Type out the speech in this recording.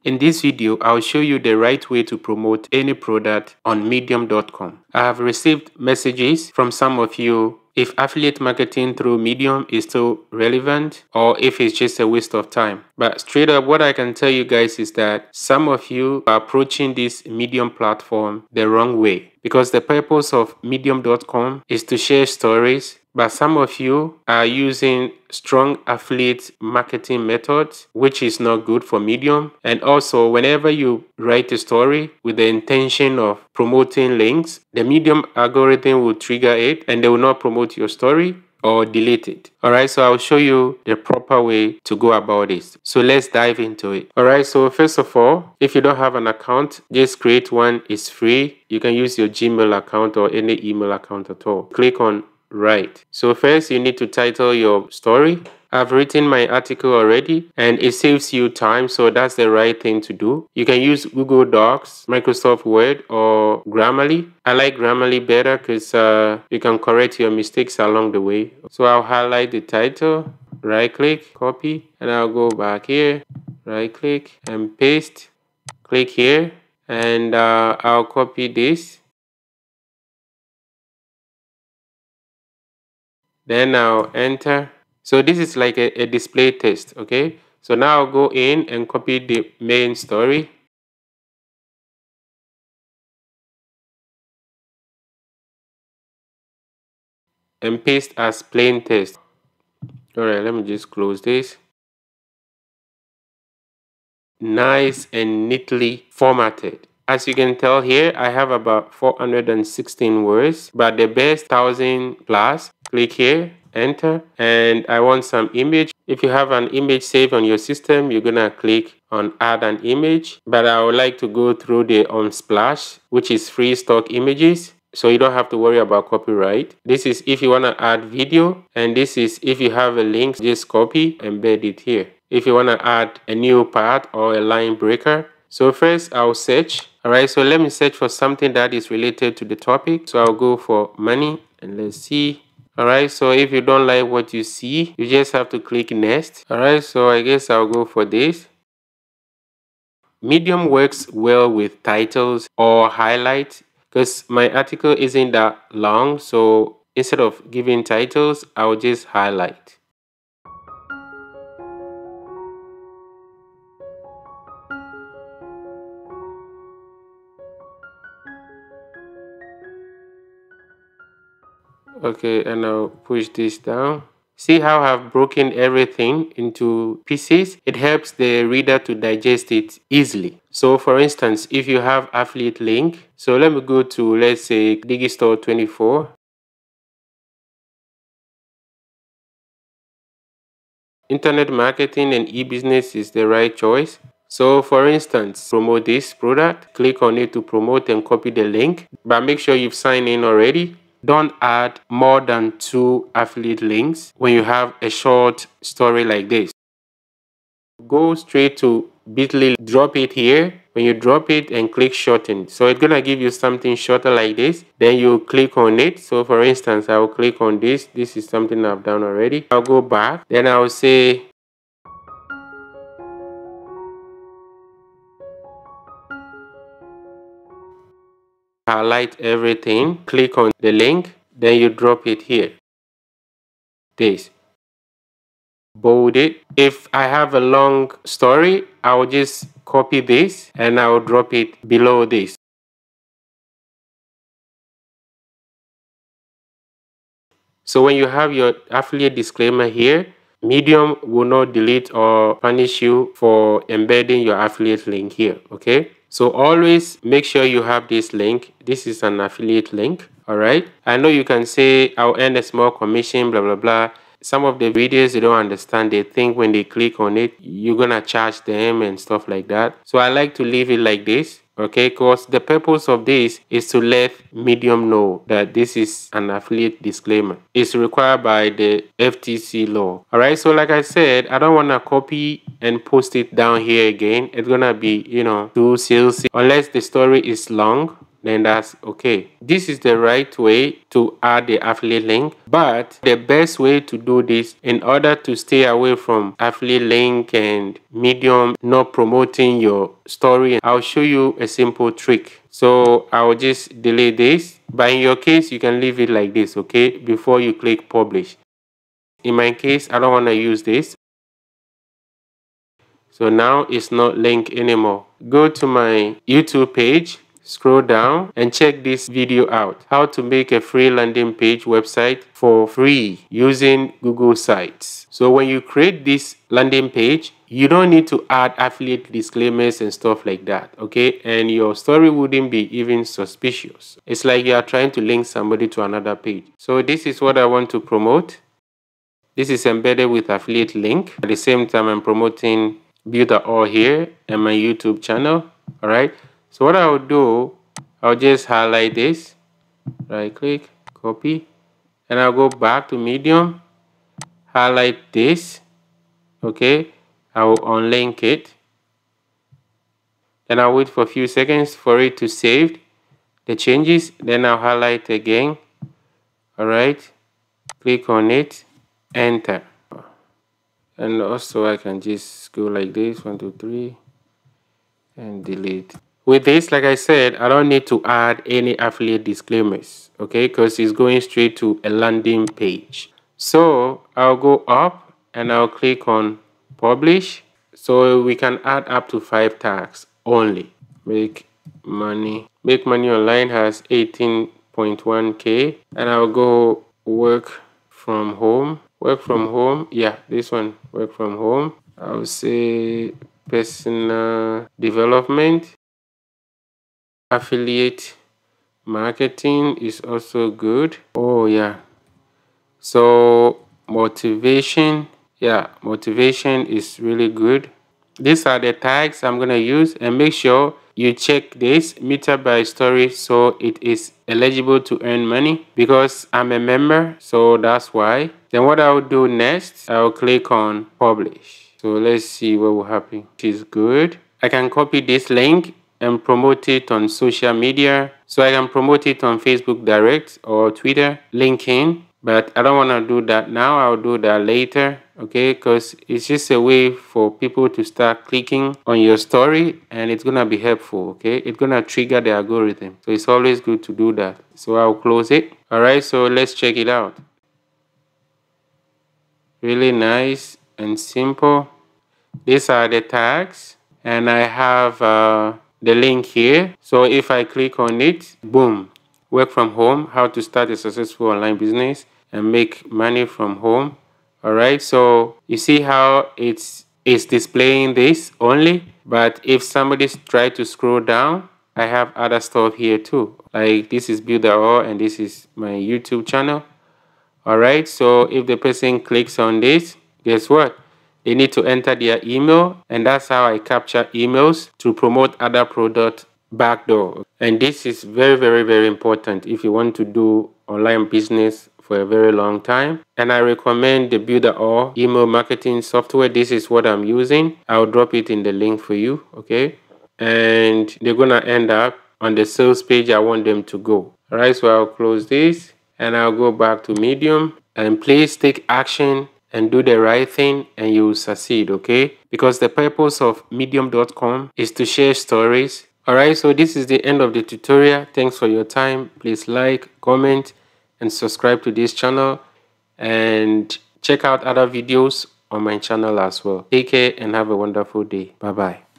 In this video, I'll show you the right way to promote any product on medium.com. I have received messages from some of you if affiliate marketing through Medium is still relevant or if it's just a waste of time. But straight up, what I can tell you guys is that some of you are approaching this Medium platform the wrong way, because the purpose of medium.com is to share stories. But some of you are using strong affiliate marketing methods, which is not good for Medium. And also, whenever you write a story with the intention of promoting links, the Medium algorithm will trigger it and they will not promote your story or delete it. Alright, so I'll show you the proper way to go about this. So let's dive into it. Alright, so first of all, if you don't have an account, just create one. It's free. You can use your Gmail account or any email account at all. Click on Write. So first you need to title your story. I've written my article already and it saves you time, so that's the right thing to do. You can use Google Docs, Microsoft Word, or Grammarly. I like Grammarly better because you can correct your mistakes along the way. So I'll highlight the title, right click, copy, and I'll go back here, right click and paste, click here, and I'll copy this. Then I'll enter. So this is like a display text, okay? So now I'll go in and copy the main story. And paste as plain text. Alright, let me just close this. Nice and neatly formatted. As you can tell here, I have about 416 words, but the best 1000 plus. Click here, enter, and I want some image. If you have an image saved on your system, you're gonna click on add an image, but I would like to go through the Unsplash, which is free stock images, so you don't have to worry about copyright. This is if you want to add video, and this is if you have a link, just copy, embed it here. If you want to add a new part or a line breaker. So first I'll search. Alright, so let me search for something that is related to the topic. So I'll go for money and let's see. Alright, so if you don't like what you see, you just have to click next. Alright, so I guess I'll go for this. Medium works well with titles or highlights because my article isn't that long, so instead of giving titles, I'll just highlight. Okay, and I'll push this down. See how I've broken everything into pieces? It helps the reader to digest it easily. So for instance, if you have affiliate link, so let me go to, let's say, Digistore 24. Internet marketing and e-business is the right choice. So for instance, promote this product, click on it to promote and copy the link, but make sure you've signed in already. Don't add more than 2 affiliate links when you have a short story like this. Go straight to bit.ly, drop it here. When you drop it and click shorten, so it's gonna give you something shorter like this. Then you click on it. So for instance, I will click on this. This is something I've done already. I'll go back. Then I'll say highlight everything, click on the link, then you drop it here. This. Bold it. If I have a long story, I will just copy this and I will drop it below this. So when you have your affiliate disclaimer here, Medium will not delete or punish you for embedding your affiliate link here, okay? So always make sure you have this link. This is an affiliate link, all right? I know you can say, I'll earn a small commission, blah, blah, blah. Some of the videos, they don't understand. They think when they click on it, you're gonna charge them and stuff like that. So I like to leave it like this. Okay, because the purpose of this is to let Medium know that this is an affiliate disclaimer. It's required by the FTC law. Alright, so like I said, I don't want to copy and post it down here again. It's gonna be, too salesy unless the story is long. then that's okay. This is the right way to add the affiliate link, but the best way to do this in order to stay away from affiliate link and Medium not promoting your story, I'll show you a simple trick. So I'll just delete this, but in your case you can leave it like this, okay, before you click publish. In my case, I don't want to use this. So now it's not linked anymore. Go to my YouTube page, scroll down and check this video out. How to make a free landing page website for free using Google Sites. So when you create this landing page, you don't need to add affiliate disclaimers and stuff like that, okay? And your story wouldn't be even suspicious. It's like you are trying to link somebody to another page. So this is what I want to promote. This is embedded with affiliate link. At the same time, I'm promoting Build-A-All here and my YouTube channel. All right. So what I'll do, I'll just highlight this, right click, copy, and I'll go back to Medium, highlight this. Okay. I'll unlink it. Then I'll wait for a few seconds for it to save the changes. Then I'll highlight again. All right. Click on it, enter. And also I can just go like this, 1, 2, 3, and delete. With this, like I said, I don't need to add any affiliate disclaimers, okay, because it's going straight to a landing page. So I'll go up and I'll click on publish. So we can add up to 5 tags only. Make money online has 18.1K, and I'll go work from home. Yeah, this one, work from home. I'll say personal development. Affiliate marketing is also good. Oh yeah. So motivation. Yeah, motivation is really good. These are the tags I'm gonna use, and make sure you check this meter by story so it is eligible to earn money, because I'm a member, so that's why. Then what I'll do next, I'll click on publish. So let's see what will happen. It is good. I can copy this link and promote it on social media. So I can promote it on Facebook Direct or Twitter, LinkedIn. But I don't want to do that now. I'll do that later, okay? Because it's just a way for people to start clicking on your story, and it's going to be helpful, okay? It's going to trigger the algorithm. So it's always good to do that. So I'll close it. All right, so let's check it out. Really nice and simple. These are the tags, and I have the link here. So if I click on it, boom, work from home, how to start a successful online business and make money from home. All right, so you see how it's displaying this only, but if somebody try to scroll down, I have other stuff here too. Like this is Build-A-All and this is my YouTube channel. All right, so if the person clicks on this, guess what? They need to enter their email, and that's how I capture emails to promote other product backdoor. And this is very, very, very important if you want to do online business for a very long time. And I recommend the Build-A-All email marketing software. This is what I'm using. I'll drop it in the link for you, okay? And they're gonna end up on the sales page I want them to go. All right, so I'll close this and I'll go back to Medium. And please take action and do the right thing, and you will succeed, okay? Because the purpose of medium.com is to share stories. All right, so this is the end of the tutorial. Thanks for your time. Please like, comment, and subscribe to this channel, and check out other videos on my channel as well. Take care and have a wonderful day. Bye-bye.